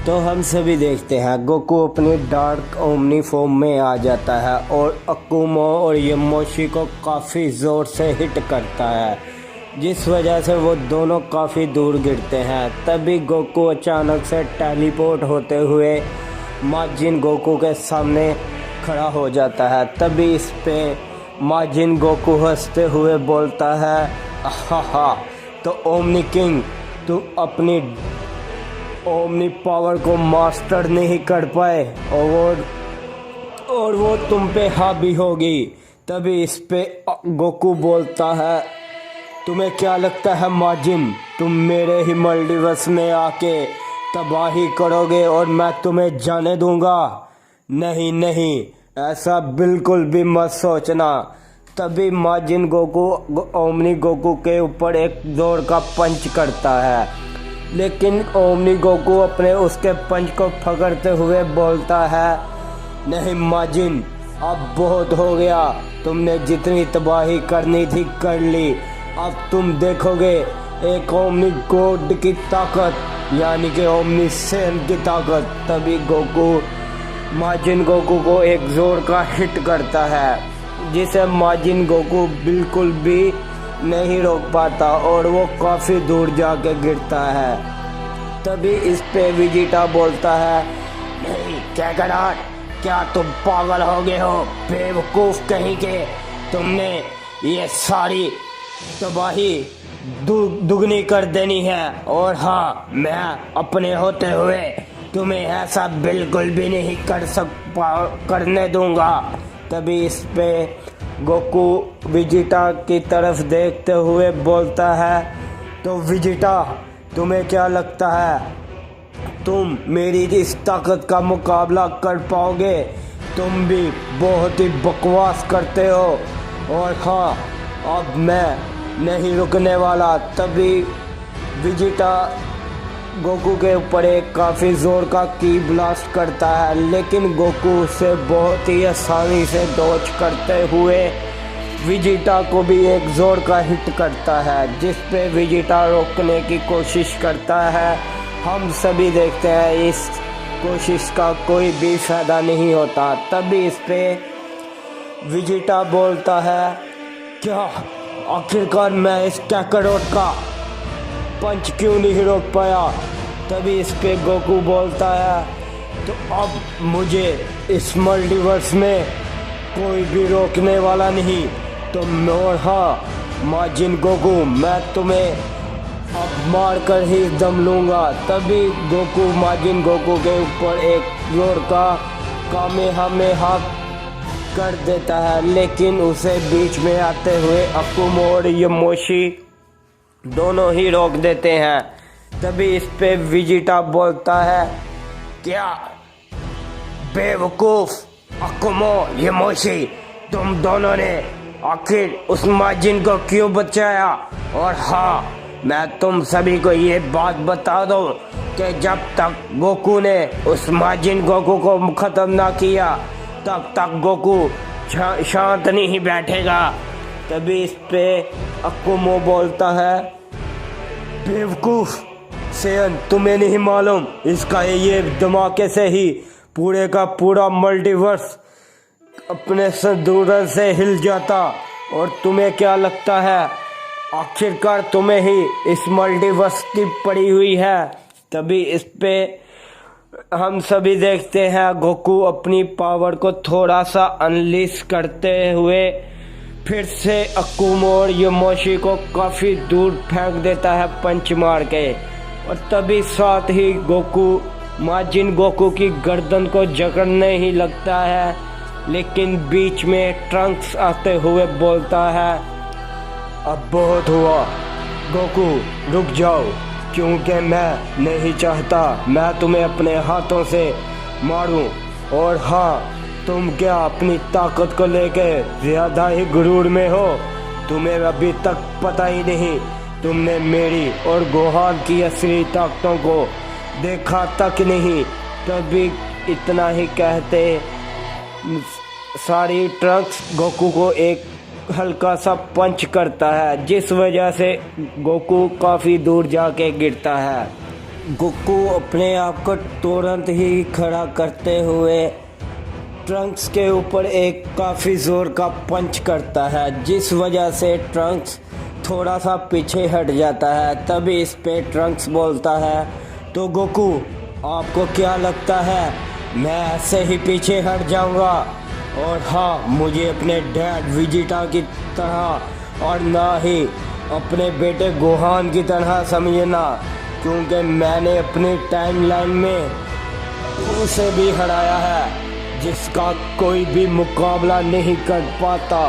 तो हम सभी देखते हैं गोकू अपनी डार्क ओमनी फॉर्म में आ जाता है और अकुमो और यमोशी को काफ़ी ज़ोर से हिट करता है, जिस वजह से वो दोनों काफ़ी दूर गिरते हैं। तभी गोकू अचानक से टेलीपोर्ट होते हुए माजिन गोकू के सामने खड़ा हो जाता है। तभी इस पे माजिन गोकू हंसते हुए बोलता है, हा तो ओमनी किंग, तू अपनी ओमनी पावर को मास्टर नहीं कर पाए और वो तुम पे हावी होगी। तभी इस पे गोकू बोलता है, तुम्हें क्या लगता है माजिन, तुम मेरे ही मल्टीवर्स में आके तबाही करोगे और मैं तुम्हें जाने दूंगा? नहीं नहीं, ऐसा बिल्कुल भी मत सोचना। तभी माजिन गोकू ओमनी गोकू के ऊपर एक जोर का पंच करता है, लेकिन ओमनी गोकू अपने उसके पंच को पकड़ते हुए बोलता है, नहीं माजिन, अब बहुत हो गया, तुमने जितनी तबाही करनी थी कर ली। अब तुम देखोगे एक ओमनी गॉड की ताकत, यानी कि ओमनी सेन की ताकत। तभी गोकू माजिन गोकू को एक जोर का हिट करता है, जिसे माजिन गोकू बिल्कुल भी नहीं रोक पाता और वो काफ़ी दूर जाके गिरता है। तभी इस पे विजिटा बोलता है, नहीं कैकडाट, क्या तुम पागल हो गए हो बेवकूफ़ कहीं के, तुमने ये सारी तबाही दुगनी कर देनी है और हाँ, मैं अपने होते हुए तुम्हें ऐसा बिल्कुल भी नहीं करने दूंगा। तभी इस पे गोकू विजिटा की तरफ देखते हुए बोलता है, तो विजिटा, तुम्हें क्या लगता है तुम मेरी इस ताकत का मुकाबला कर पाओगे? तुम भी बहुत ही बकवास करते हो और हाँ, अब मैं नहीं रुकने वाला। तभी विजिटा गोकू के ऊपर एक काफ़ी ज़ोर का की ब्लास्ट करता है, लेकिन गोकू उसे बहुत ही आसानी से डॉज करते हुए विजिटा को भी एक ज़ोर का हिट करता है, जिस पे विजिटा रोकने की कोशिश करता है। हम सभी देखते हैं इस कोशिश का कोई भी फ़ायदा नहीं होता। तभी इस पे विजिटा बोलता है, क्या आखिरकार मैं इस कैकरोट का पंच क्यों नहीं रोक पाया? तभी इस पे गोकू बोलता है, तो अब मुझे इस मल्टीवर्स में कोई भी रोकने वाला नहीं। तो और हाँ माजिन गोकू, मैं तुम्हें अब मार कर ही दम लूँगा। तभी गोकू माजिन गोकू के ऊपर एक जोर का कामेहामेहा कर देता है, लेकिन उसे बीच में आते हुए अकुमो और यमोशी दोनों ही रोक देते हैं। तभी इस पे विजिटा बोलता है, क्या बेवकूफ़ अकुमो यमोशी, तुम दोनों ने आखिर उस माजिन को क्यों बचाया? और हाँ, मैं तुम सभी को ये बात बता दूं कि जब तक गोकू ने उस माजिन गोकू को ख़त्म ना किया, तब तक गोकू शांत नहीं बैठेगा। तभी इस पे अकुमो बोलता है, बेवकूफ़ सेयन, तुम्हें नहीं मालूम इसका ये धमाके से ही पूरे का पूरा मल्टीवर्स अपने संतुलन से हिल जाता। और तुम्हें क्या लगता है आखिरकार तुम्हें ही इस मल्टीवर्स की पड़ी हुई है? तभी इस पे हम सभी देखते हैं गोकू अपनी पावर को थोड़ा सा अनलीश करते हुए फिर से अकुमो और यमोशी को काफ़ी दूर फेंक देता है पंच मार के। और तभी साथ ही गोकू माजिन गोकू की गर्दन को जकड़ने ही लगता है, लेकिन बीच में ट्रंक्स आते हुए बोलता है, अब बहुत हुआ गोकू, रुक जाओ, क्योंकि मैं नहीं चाहता मैं तुम्हें अपने हाथों से मारूं। और हाँ, तुम क्या अपनी ताकत को लेके ज़्यादा ही गुरूर में हो? तुम्हें अभी तक पता ही नहीं, तुमने मेरी और गोहान की असली ताकतों को देखा तक नहीं। तभी इतना ही कहते सारी ट्रक्स गोकू को एक हल्का सा पंच करता है, जिस वजह से गोकू काफ़ी दूर जाके गिरता है। गोकू अपने आप को तुरंत ही खड़ा करते हुए ट्रंक्स के ऊपर एक काफ़ी ज़ोर का पंच करता है, जिस वजह से ट्रंक्स थोड़ा सा पीछे हट जाता है। तभी इस पे ट्रंक्स बोलता है, तो गोकू आपको क्या लगता है मैं ऐसे ही पीछे हट जाऊंगा? और हाँ, मुझे अपने डैड विजिटा की तरह और ना ही अपने बेटे गोहान की तरह समझना, क्योंकि मैंने अपनी टाइमलाइन में उसे भी हराया है जिसका कोई भी मुकाबला नहीं कर पाता।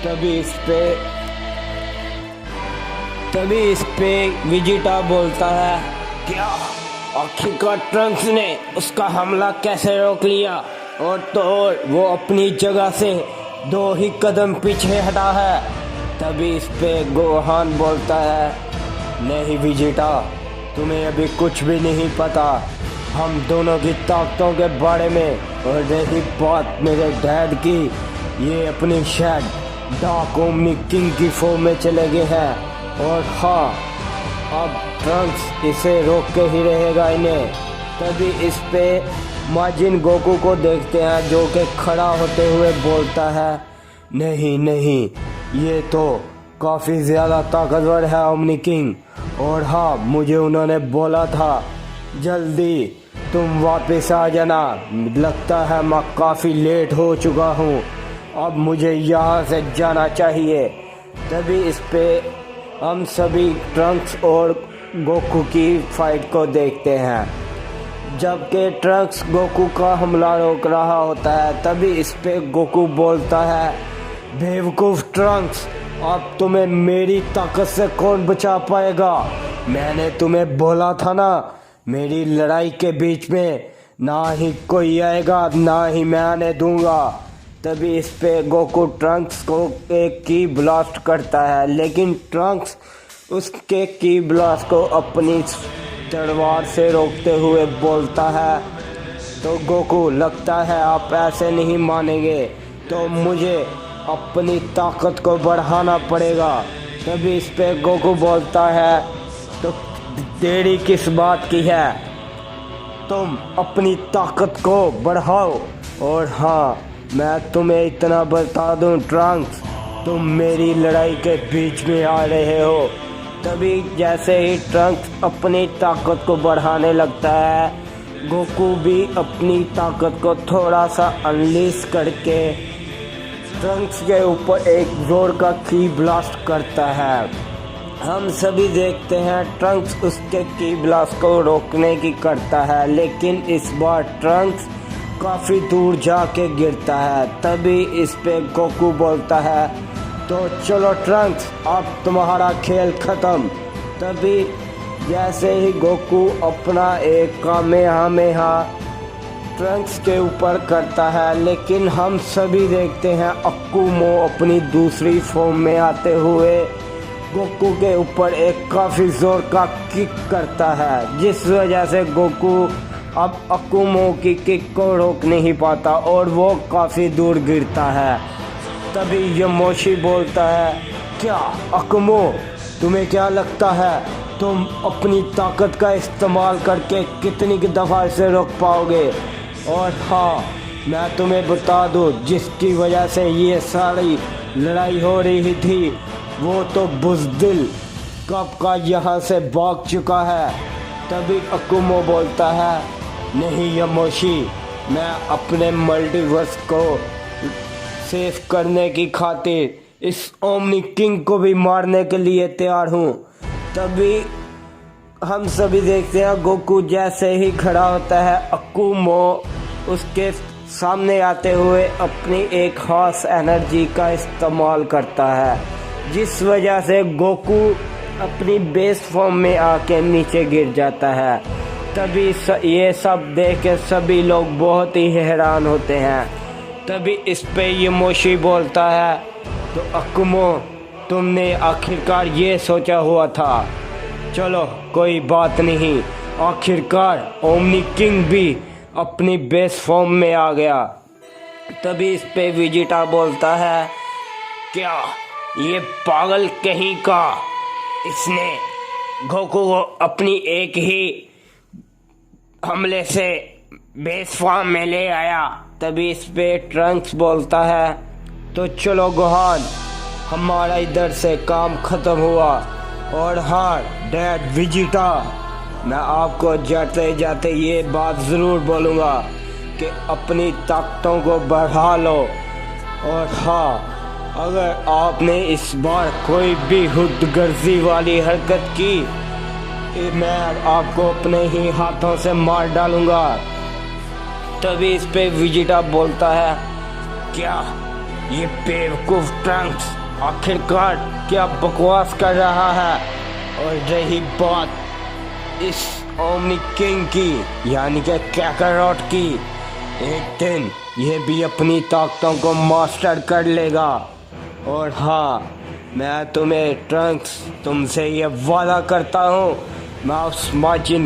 तभी इस पे विजिटा बोलता है, क्या आखिरकार ट्रंक्स ने उसका हमला कैसे रोक लिया? और तो और वो अपनी जगह से 2 ही कदम पीछे हटा है। तभी इस पे गोहान बोलता है, नहीं विजिटा, तुम्हें अभी कुछ भी नहीं पता हम दोनों की ताकतों के बारे में। और रही बात मेरे डैड की, ये अपनी शायद डार्क ओमनी किंग की फॉर्म में चले गए हैं। और हाँ, अब ट्रंक्स इसे रोक के ही रहेगा इन्हें। तभी इस पे माजिन गोकू को देखते हैं, जो कि खड़ा होते हुए बोलता है, नहीं नहीं, ये तो काफ़ी ज़्यादा ताकतवर है ओमनी किंग। और हाँ, मुझे उन्होंने बोला था जल्दी तुम वापस आ जाना। लगता है मैं काफ़ी लेट हो चुका हूँ, अब मुझे यहाँ से जाना चाहिए। तभी इस पे हम सभी ट्रंक्स और गोकू की फाइट को देखते हैं, जबकि ट्रंक्स गोकू का हमला रोक रहा होता है। तभी इस पे गोकू बोलता है, बेवकूफ़ ट्रंक्स, अब तुम्हें मेरी ताकत से कौन बचा पाएगा? मैंने तुम्हें बोला था ना, मेरी लड़ाई के बीच में ना ही कोई आएगा ना ही मैं आने दूंगा। तभी इस पे गोकू ट्रंक्स को एक की ब्लास्ट करता है, लेकिन ट्रंक्स उसके की ब्लास्ट को अपनी तलवार से रोकते हुए बोलता है, तो गोकू लगता है आप ऐसे नहीं मानेंगे, तो मुझे अपनी ताकत को बढ़ाना पड़ेगा। तभी इस पे गोकू बोलता है, तो देरी किस बात की है, तुम अपनी ताकत को बढ़ाओ। और हाँ, मैं तुम्हें इतना बता दूं ट्रंक्स, तुम मेरी लड़ाई के बीच में आ रहे हो। तभी जैसे ही ट्रंक्स अपनी ताकत को बढ़ाने लगता है, गोकू भी अपनी ताकत को थोड़ा सा अनलीश करके ट्रंक्स के ऊपर एक जोर का की ब्लास्ट करता है। हम सभी देखते हैं ट्रंक्स उसके की ब्लास्ट को रोकने की करता है, लेकिन इस बार ट्रंक्स काफ़ी दूर जाके गिरता है। तभी इस पे गोकू बोलता है, तो चलो ट्रंक्स, अब तुम्हारा खेल ख़त्म। तभी जैसे ही गोकू अपना एक कामेहामेहा ट्रंक्स के ऊपर करता है, लेकिन हम सभी देखते हैं अक्कुमो अपनी दूसरी फॉर्म में आते हुए गोकू के ऊपर एक काफ़ी ज़ोर का किक करता है, जिस वजह से गोकू अब अक्कुमो की किक को रोक नहीं पाता और वो काफ़ी दूर गिरता है। तभी यमोशी बोलता है, क्या अक्कुमो, तुम्हें क्या लगता है तुम अपनी ताकत का इस्तेमाल करके कितनी दफ़ा इसे रोक पाओगे? और हाँ, मैं तुम्हें बता दूँ, जिसकी वजह से ये सारी लड़ाई हो रही थी, वो तो बुज़दिल कब का यहाँ से भाग चुका है। तभी अक्कुमो बोलता है, नहीं यमोशी, मैं अपने मल्टीवर्स को सेव करने की खातिर इस ओमनी किंग को भी मारने के लिए तैयार हूँ। तभी हम सभी देखते हैं गोकू जैसे ही खड़ा होता है, अक्कुमो उसके सामने आते हुए अपनी एक खास एनर्जी का इस्तेमाल करता है, जिस वजह से गोकू अपनी बेस फॉर्म में आके नीचे गिर जाता है। तभी ये सब देख के सभी लोग बहुत ही हैरान होते हैं। तभी इस पे यमोशी बोलता है, तो अक्कुमो, तुमने आखिरकार ये सोचा हुआ था, चलो कोई बात नहीं, आखिरकार ओमनी किंग भी अपनी बेस फॉर्म में आ गया। तभी इस पे विजिटा बोलता है, क्या ये पागल कहीं का, इसने गोकू को अपनी एक ही हमले से बेस फॉर्म में ले आया। तभी इस पे ट्रंक्स बोलता है तो चलो गोहान, हमारा इधर से काम खत्म हुआ। और हाँ डैड वेजिटा, मैं आपको जाते जाते ये बात ज़रूर बोलूँगा कि अपनी ताकतों को बढ़ा लो। और हाँ, अगर आपने इस बार कोई भी खुदगर्जी वाली हरकत की, मैं आपको अपने ही हाथों से मार डालूंगा। तभी इस पे वेजिटा बोलता है, क्या ये बेवकूफ ट्रंक्स आखिरकार क्या बकवास कर रहा है। और रही बात इस ओमनी किंग की, यानी कि कैकारोट की, एक दिन ये भी अपनी ताकतों को मास्टर कर लेगा। और हाँ, मैं तुम्हें ट्रंक्स, तुमसे ये वादा करता हूँ, मैं उस माजिन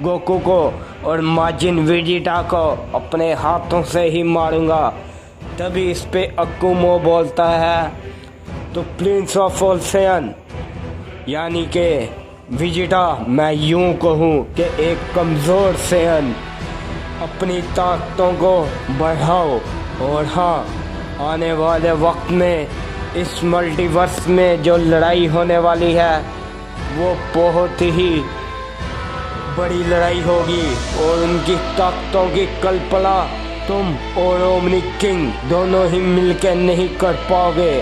गोकू को और माजिन वेजिटा को अपने हाथों से ही मारूंगा। तभी इस पे अकुमो बोलता है, तो प्रिंस ऑफ ऑल सैयन, यानी कि वेजिटा, मैं यूं कहूँ कि एक कमज़ोर सैयन, अपनी ताकतों को बढ़ाओ। और हाँ, आने वाले वक्त में इस मल्टीवर्स में जो लड़ाई होने वाली है वो बहुत ही बड़ी लड़ाई होगी और उनकी ताकतों की कल्पना तुम और ओमनी किंग दोनों ही मिलकर नहीं कर पाओगे।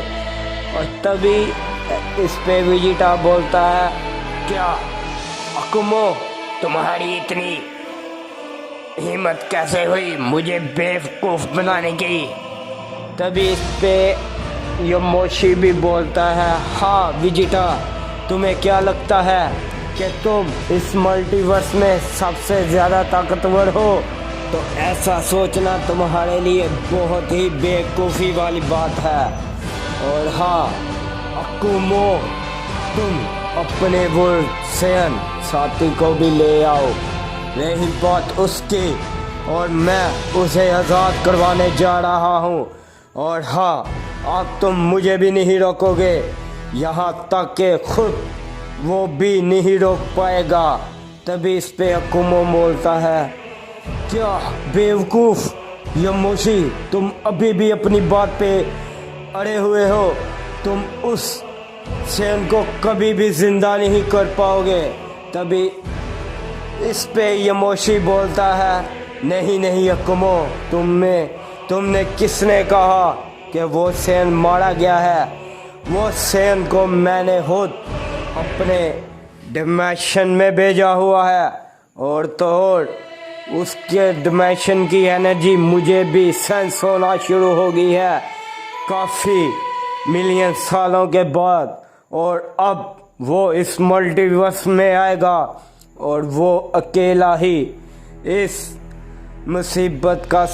और तभी इस पे वेजिटा बोलता है, क्या अकुमो, तुम्हारी इतनी हिम्मत कैसे हुई मुझे बेवकूफ़ बनाने की। तभी इस पे यमोशी भी बोलता है, हाँ वेजिटा, तुम्हें क्या लगता है कि तुम इस मल्टीवर्स में सबसे ज़्यादा ताकतवर हो? तो ऐसा सोचना तुम्हारे लिए बहुत ही बेवकूफ़ी वाली बात है। और हाँ अकुमो, तुम अपने वो सैयन साथी को भी ले आओ। रही बात उसकी, और मैं उसे आज़ाद करवाने जा रहा हूँ। और हाँ, अब तुम मुझे भी नहीं रोकोगे, यहाँ तक कि खुद वो भी नहीं रोक पाएगा। तभी इस पे अकुमो बोलता है, क्या बेवकूफ़ यमोशी, तुम अभी भी अपनी बात पे अड़े हुए हो। तुम उस सैन को कभी भी जिंदा नहीं कर पाओगे। तभी इस पे यमोशी बोलता है, नहीं नहीं अकुमो, तुमने किसने कहा कि वो सैन मारा गया है? वो सैन को मैंने खुद अपने डिमेंशन में भेजा हुआ है, और तो और उसके डिमेंशन की एनर्जी मुझे भी सेंस होना शुरू हो गई है काफ़ी मिलियन सालों के बाद। और अब वो इस मल्टीवर्स में आएगा और वो अकेला ही इस मुसीबत का